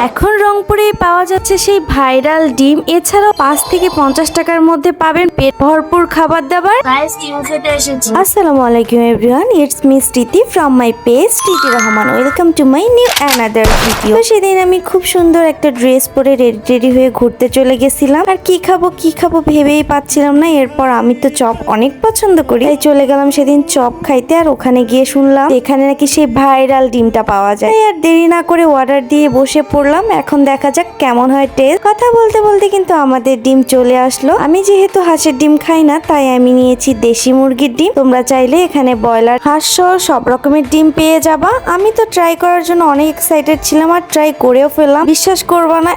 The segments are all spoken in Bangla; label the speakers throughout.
Speaker 1: এখন রংপুরেই পাওয়া যাচ্ছে সেই ভাইরাল ডিম। এছাড়াও 5 থেকে 50 টাকার মধ্যে পাবেন পেট ভরপুর খাবার দাবার। আসসালামু আলাইকুম এভরিওয়ান, ইটস মি স্মৃতি ফ্রম মাই পেজ স্মৃতি Rahman. Welcome to my new another video. তো সেদিন আমি খুব সুন্দর একটা ড্রেস পরে রেডি হয়ে ঘুরতে চলে গেছিলাম। আর কি খাবো ভেবেই পাচ্ছিলাম না। এরপর আমি তো চপ অনেক পছন্দ করি, তাই চলে গেলাম সেদিন চপ খাইতে। আর ওখানে গিয়ে শুনলাম এখানে নাকি সেই ভাইরাল ডিমটা পাওয়া যায়। আর দেরি না করে অর্ডার দিয়ে বসে পড়লাম। এখন দেখা যাক কেমন হয় টেস্ট। কথা বলতে বলতে কিন্তু আমাদের ডিম চলে আসলো। আমি যেহেতু হাঁসের ডিম খাই না, তাই আমি নিয়েছি দেশি মুরগির ডিম। তোমরা চাইলে এখানে ব্রয়লার, হাঁস সহ সব রকমের ডিম পেয়ে যাবা। আমি তো ট্রাই করার জন্য অনেক এক্সাইটেড ছিলাম আর ট্রাই করেও ফেললাম। বিশ্বাস করবা না,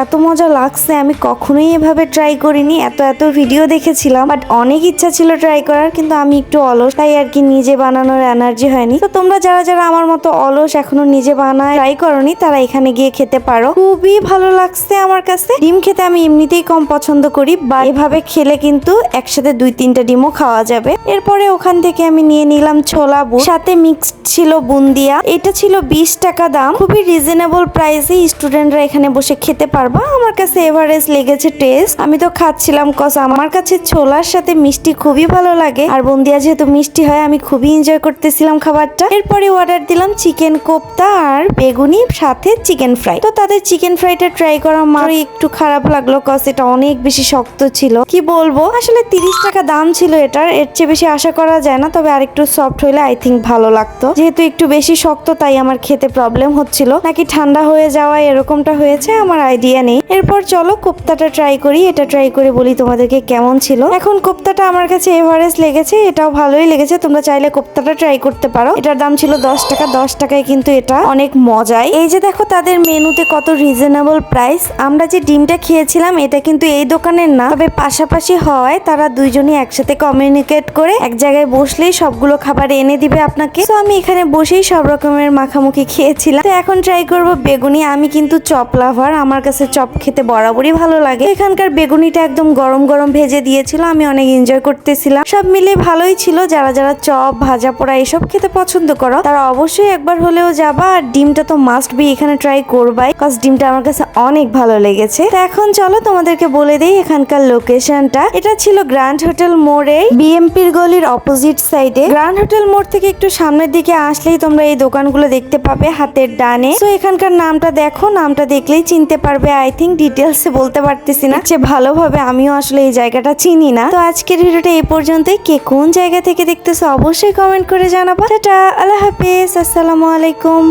Speaker 1: এত মজা লাগছে। আমি কখনোই এভাবে ট্রাই করিনি। এত ভিডিও দেখেছিলাম, বাট অনেক ইচ্ছা ছিল ট্রাই করার, কিন্তু আমি একটু অলস, তাই আর কি নিজে বানানোর এনার্জি হয়নি। তো তোমরা যারা আমার মতো অলস, এখনো নিজে বানায় ট্রাই করনি, তারা এখানে গিয়ে খেতে পারো। খুবই ভালো লাগছে আমার কাছে। ডিম খেতে আমি এমনিতেই কম পছন্দ করি, বা এভাবে খেলে কিন্তু একসাথে 2-3টা ডিমও খাওয়া যাবে। এরপরে ওখান থেকে আমি নিয়ে নিলাম ছোলা বুট, সাথে মিক্সড ছিল বুন্দিয়া। এটা ছিল 20 টাকা দাম। খুবই রিজনেবল প্রাইসে স্টুডেন্টরা এখানে বসে খেতে পারবা। আমার কাছে এভারেজ লেগেছে টেস্ট। আমি তো খাচ্ছিলাম, কজ আমার কাছে ছোলার সাথে মিষ্টি খুবই ভালো লাগে, আর বুন্দিয়া যেহেতু মিষ্টি হয়, আমি খুবই এনজয় করতেছিলাম খাবারটা। এরপরে অর্ডার দিলাম চিকেন কোপ্তা আর বেগুনি, সাথে চিকেন ফ্রাই। তো তাদের চিকেন ফ্রাইটা ট্রাই করার মাত্রই একটু খারাপ লাগলো, কজ এটা অনেক বেশি শক্ত ছিল। কি বলবো, আসলে 30 টাকা দাম ছিল এটার, এর চেয়ে বেশি আশা করা যায় না। তবে আরেকটু সফট হইলে আই থিঙ্ক ভালো লাগতো। যেহেতু একটু বেশি শক্ত, তাই আমার খেতে প্রবলেম হচ্ছিল। নাকি ঠান্ডা হয়ে যাওয়া এরকমটা হয়েছে, আমার আইডিয়া নেই। এরপর চলো কোপ্তাটা ট্রাই করি। এটা ট্রাই করে বলি তোমাদেরকে কেমন ছিল। এখন কোপ্তাটা আমার কাছে এভারেজ লেগেছে, এটাও ভালোই লেগেছে। তোমরা চাইলে কোপ্তাটা ট্রাই করতে পারো। এটার দাম ছিল 10 টাকা। 10 টাকায় কিন্তু এটা অনেক মজাই। এই যে দেখো তাদের মেনুতে কত রিজনেবল প্রাইস। আমরা যে ডিমটা খেয়েছিলাম, এটা কিন্তু এই দোকানের না, তবে পাশাপাশি হওয়ায় তারা দুইজনই একসাথে কমিউনিকেট করে এক জায়গায় বসলেই সবগুলো খাবার এনে দিবে আপনাকে। তো আমি এখানে বসেই সব রকমের মাখামুখি খেয়েছিলাম। তো এখন ট্রাই করব বেগুনি। আমি কিন্তু চপ লাভার, আমার কাছে চপ খেতে বরাবরই ভালো লাগে। এখানকার বেগুনিটা একদম গরম গরম ভেজে দিয়েছিল, আমি অনেক এনজয় করতেছিলাম। সব মিলে ভালোই ছিল। যারা চপ, ভাজা পোড়া এসব খেতে পছন্দ করো, তারা অবশ্যই একবার হলেও যাবা। আর ডিমটা তো মাস্ট বি এখানে ট্রাই করবাই, কজ ডিমটা আমার কাছে অনেক ভালো লেগেছে। তো এখন চলো তোমাদেরকে বলে দেই এখানকার লোকেশনটা। এটা ছিল গ্র্যান্ড হোটেল মোড়ে, বিএমপির গলির অপোজিট সাইডে। গ্র্যান্ড হোটেল মোড় থেকে একটু সামনের দিকে আসলেই তোমরা এই দোকানগুলো দেখতে পাবে হাতের ডানে। তো এখানকার নামটা দেখো, নামটা দেখলেই চিনতে পারবে। আই থিঙ্ক ডিটেলসে বলতে পারতেছি না, ভালোভাবে আমিও আসলে এই জায়গাটা চিনি না। তো আজকের ভিডিওটা এই পর্যন্তই। কে কোন জায়গা থেকে দেখতেছো অবশ্যই কমেন্ট করে জানাবো। টাটা, আল্লাহ হাফেজ, আসসালামু আলাইকুম।